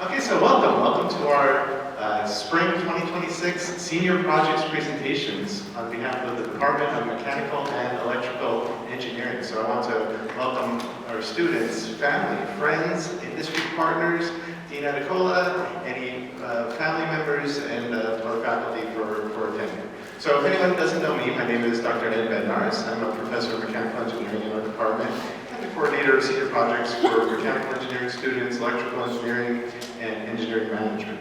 Okay, so welcome to our Spring 2026 Senior Projects Presentations on behalf of the Department of Mechanical and Electrical Engineering. So I want to welcome our students, family, friends, industry partners, Dean Adekola, any family members, and our faculty for attending. So if anyone doesn't know me, my name is Dr. Bednarz. I'm a professor of mechanical engineering in our department and the coordinator of senior projects for mechanical engineering students, electrical engineering, and engineering management.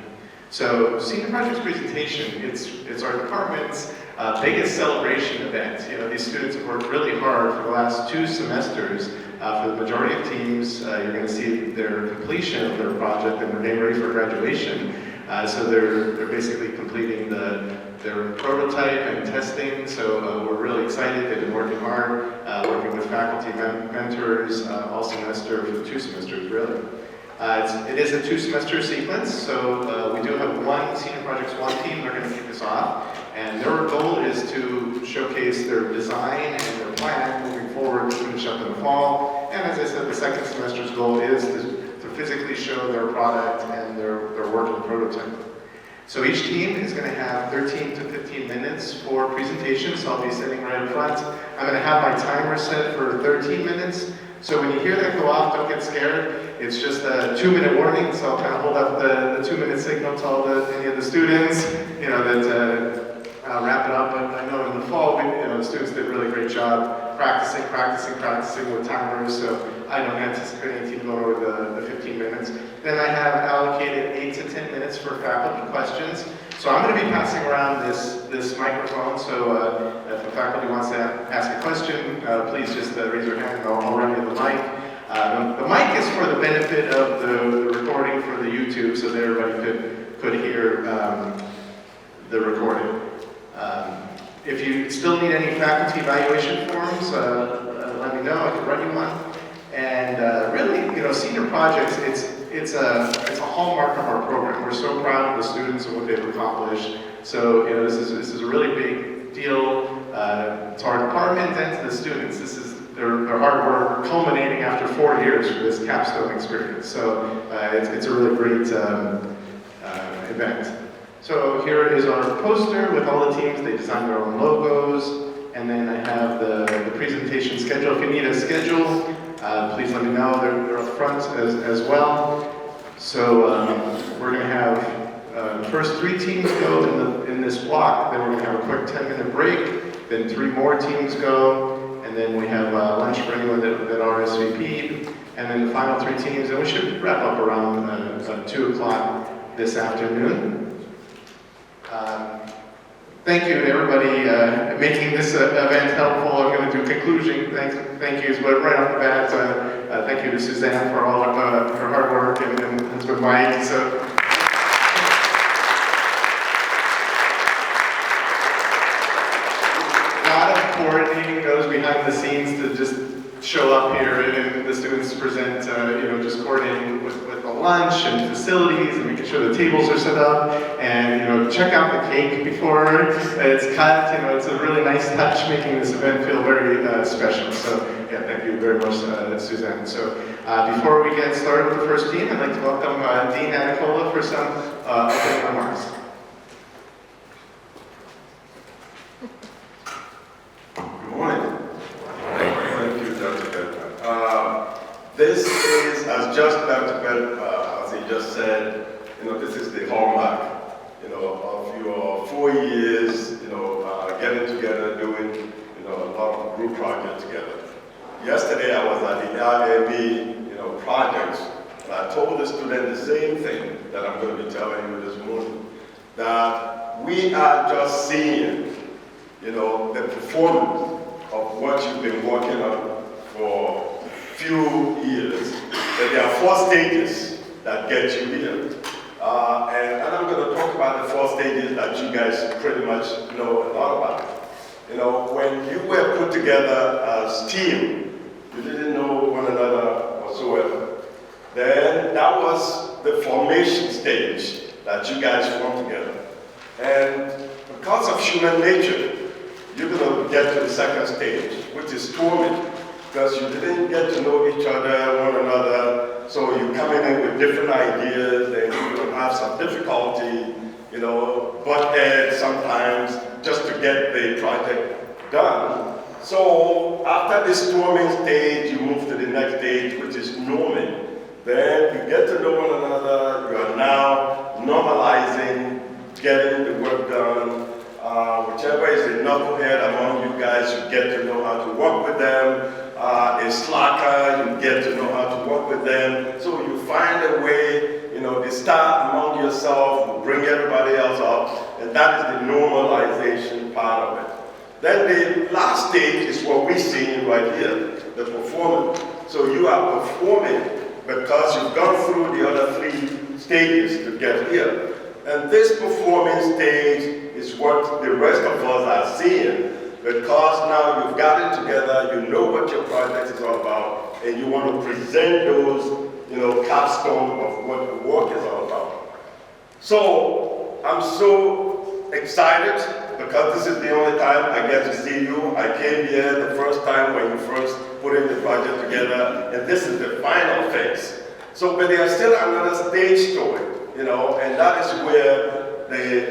So senior projects presentation, it's our department's biggest celebration event. You know, these students have worked really hard for the last 2 semesters. For the majority of teams, you're going to see their completion of their project and they're getting ready for graduation. So they're basically completing their prototype and testing. So we're really excited. They've been working hard, working with faculty mentors all semester for 2 semesters really. It is a 2-semester sequence, so we do have one Senior Projects 1 team. They're going to kick us off, and their goal is to showcase their design and their plan moving forward to finish up in the fall. And as I said, the second semester's goal is to physically show their product and their working prototype. So each team is going to have 13 to 15 minutes for presentations, so I'll be sitting right up front. I'm going to have my timer set for 13 minutes. So when you hear that go off, don't get scared. It's just a 2-minute warning, so I'll kind of hold up the 2-minute signal to any of the students, that wrap it up. And I know in the fall, the students did a really great job practicing with timers, so I don't anticipate any team going over the 15 minutes. Then I have allocated 8 to 10 minutes for faculty questions. So I'm going to be passing around this microphone, so if a faculty wants to ask a question, please just raise your hand and I'll run you the mic. The mic is for the benefit of the recording for the YouTube, so that everybody could hear the recording. If you still need any faculty evaluation forms, let me know, I can run you one. And really, senior projects, it's a hallmark of our program. We're so proud of the students and what they've accomplished. So, this is a really big deal to our department and to the students. This is their hard work culminating after 4 years for this capstone experience. So, it's a really great event. So here is our poster with all the teams. They designed their own logos. And then I have the presentation schedule. If you need a schedule, please let me know. They're up front as well. So we're going to have the first 3 teams go in this block. Then we're going to have a quick 10-minute break. Then 3 more teams go. And then we have lunch for anyone that RSVP'd. And then the final 3 teams. And we should wrap up around 2 o'clock this afternoon. Thank you to everybody making this event helpful. I'm going to do conclusion thank yous, but right off the bat, thank you to Suzanne for all of her hard work and with Mike. So. A lot of coordinating goes behind the scenes to just show up here and the students present, just coordinating with the lunch and facilities and making sure the tables are set up and, check out the cake before it's cut. It's a really nice touch making this event feel very special. So, yeah, thank you very much, Suzanne. So, before we get started with the first team, I'd like to welcome Dean Adekola for some opening remarks. Good morning. Thank you, Dr. Bednarz. This is, as just Dr. Bednarz, as he just said, this is the hallmark, of your 4 years, getting together, doing, a lot of group projects together. Yesterday I was at the LME, projects, and I told the student the same thing that I'm going to be telling you this morning, that we are just seeing, the performance of what you've been working on for a few years, that there are 4 stages that get you here. And I'm going to talk about the 4 stages that you guys pretty much know a lot about. When you were put together as team, you didn't know one another whatsoever. Then that was the formation stage that you guys formed together. And because of human nature, you're going to get to the second stage, which is torment, because you didn't get to know each other, one another, so you're coming in with different ideas, and butt heads sometimes just to get the project done. So after the storming stage, you move to the next stage, which is norming. Then you get to know one another. You are now normalizing, getting the work done. Whichever is the knucklehead among you guys, you get to know how to work with them. A slacker, you get to know how to work with them. So you find a way, they start among yourself, you bring everybody else up, and that is the normalization part of it. Then the last stage is what we see right here, the performance. So you are performing because you've gone through the other 3 stages to get here. And this performance stage is what the rest of us are seeing, because now you've got it together, you know what your project is all about, and you want to present those, capstone of what the work is all about. So I'm so excited because this is the only time I get to see you. I came here the first time when you first put in the project together, and this is the final phase. So, but there's still another stage to it, and that is where the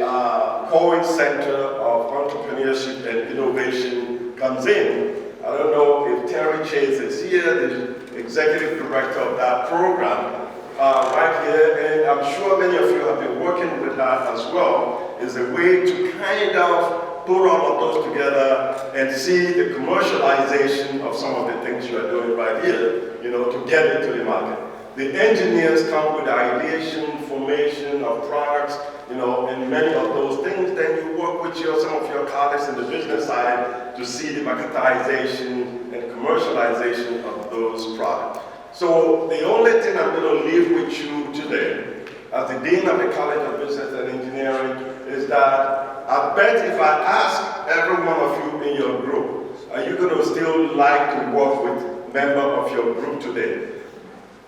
Cohen Center of Entrepreneurship and Innovation comes in. I don't know if Terry Chase is here, the executive director of that program, right here, and I'm sure many of you have been working with that as well, is a way to kind of put all of those together and see the commercialization of some of the things you are doing right here, to get into the market. The engineers come with ideation, formation of products, and many of those things. Then you work with some of your colleagues in the business side to see the marketization and commercialization of those products. So the only thing I'm going to leave with you today, as the Dean of the College of Business and Engineering, is that I bet if I ask every one of you in your group, are you going to still like to work with members of your group today?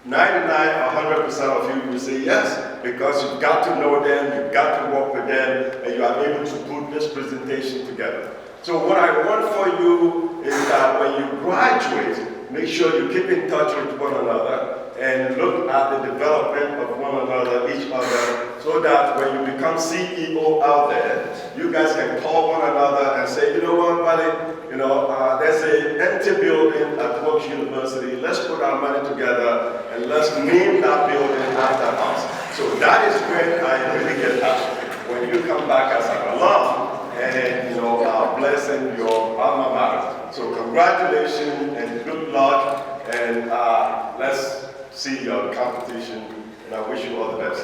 99 or 100% of you will say yes, because you've got to know them, you've got to work with them, and you are able to put this presentation together. So what I want for you is that when you graduate, make sure you keep in touch with one another and look at the development of one another, each other, so that when you become CEO out there, you guys can call one another and say, you know what, buddy, there's an empty building at Works University. Let's put our money together and let's name that building after us. So that is when I really get happy. When you come back as an alum and are blessing your alma mater. So congratulations and good luck, and let's see your competition, and I wish you all the best.